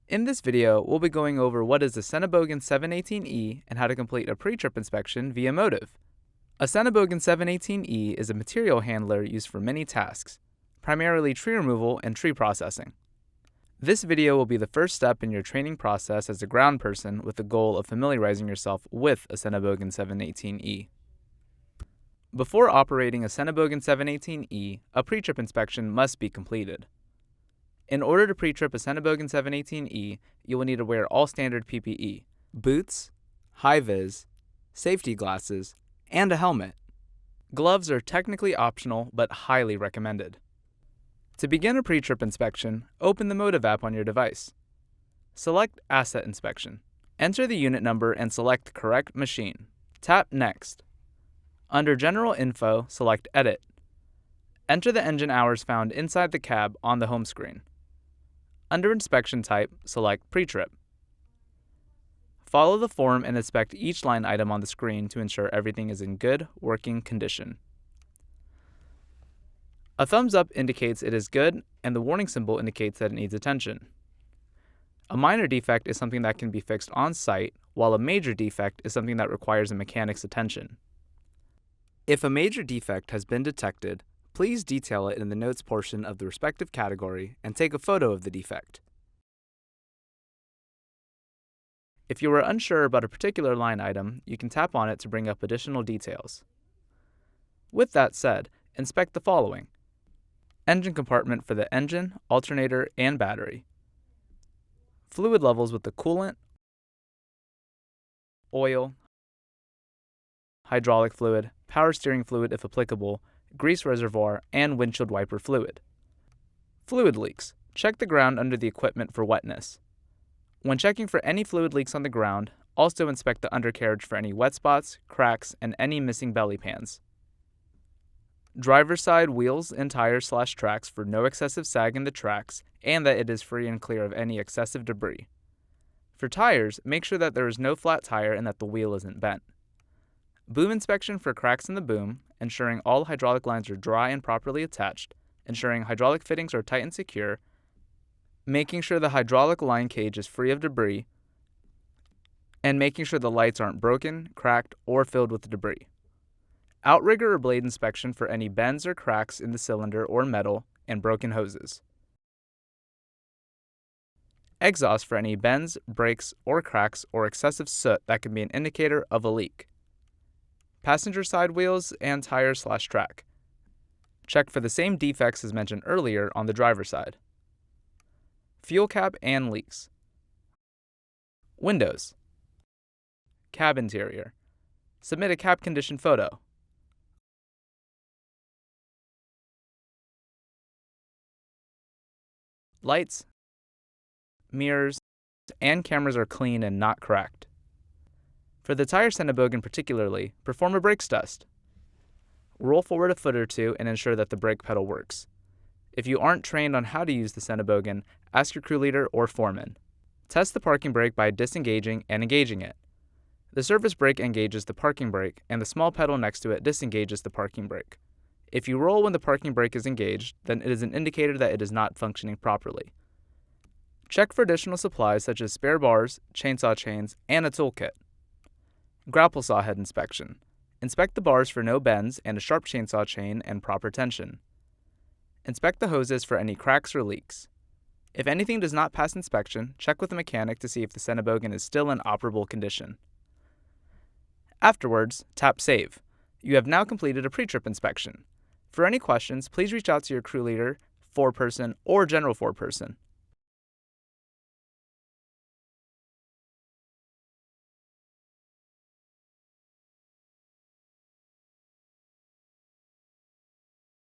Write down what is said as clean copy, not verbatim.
In this video, we'll be going over what is a Sennebogen 718E and how to complete a pre-trip inspection via Motive. A Sennebogen 718E is a material handler used for many tasks, primarily tree removal and tree processing. This video will be the first step in your training process as a ground person with the goal of familiarizing yourself with a Sennebogen 718E. Before operating a Sennebogen 718E, a pre-trip inspection must be completed. In order to pre-trip a Sennebogen 718E, you will need to wear all standard PPE, boots, high-vis, safety glasses, and a helmet. Gloves are technically optional but highly recommended. To begin a pre-trip inspection, open the Motive app on your device. Select Asset Inspection. Enter the unit number and select the correct machine. Tap Next. Under General Info, select Edit. Enter the engine hours found inside the cab on the home screen. Under Inspection Type, select Pre-Trip. Follow the form and inspect each line item on the screen to ensure everything is in good working condition. A thumbs up indicates it is good, and the warning symbol indicates that it needs attention. A minor defect is something that can be fixed on site, while a major defect is something that requires a mechanic's attention. If a major defect has been detected, please detail it in the notes portion of the respective category and take a photo of the defect. If you are unsure about a particular line item, you can tap on it to bring up additional details. With that said, inspect the following: engine compartment for the engine, alternator, and battery, fluid levels with the coolant, oil, hydraulic fluid, power steering fluid if applicable, grease reservoir, and windshield wiper fluid. Fluid leaks. Check the ground under the equipment for wetness. When checking for any fluid leaks on the ground, also inspect the undercarriage for any wet spots, cracks, and any missing belly pans. Driver's side wheels and tires/tracks for no excessive sag in the tracks and that it is free and clear of any excessive debris. For tires, make sure that there is no flat tire and that the wheel isn't bent. Boom inspection for cracks in the boom, ensuring all hydraulic lines are dry and properly attached, ensuring hydraulic fittings are tight and secure, making sure the hydraulic line cage is free of debris, and making sure the lights aren't broken, cracked, or filled with debris. Outrigger or blade inspection for any bends or cracks in the cylinder or metal, and broken hoses. Exhaust for any bends, breaks, or cracks or excessive soot that can be an indicator of a leak. Passenger side wheels and tires/track. Check for the same defects as mentioned earlier on the driver's side. Fuel cap and leaks. Windows. Cab interior. Submit a cab condition photo. Lights, mirrors, and cameras are clean and not cracked. For the tire Sennebogen particularly, perform a brakes test. Roll forward a foot or two and ensure that the brake pedal works. If you aren't trained on how to use the Sennebogen, ask your crew leader or foreman. Test the parking brake by disengaging and engaging it. The surface brake engages the parking brake, and the small pedal next to it disengages the parking brake. If you roll when the parking brake is engaged, then it is an indicator that it is not functioning properly. Check for additional supplies such as spare bars, chainsaw chains, and a toolkit. Grapple saw head inspection. Inspect the bars for no bends and a sharp chainsaw chain and proper tension. Inspect the hoses for any cracks or leaks. If anything does not pass inspection, check with the mechanic to see if the Sennebogen is still in operable condition. Afterwards, tap Save. You have now completed a pre-trip inspection. For any questions, please reach out to your crew leader, foreperson, or general foreperson.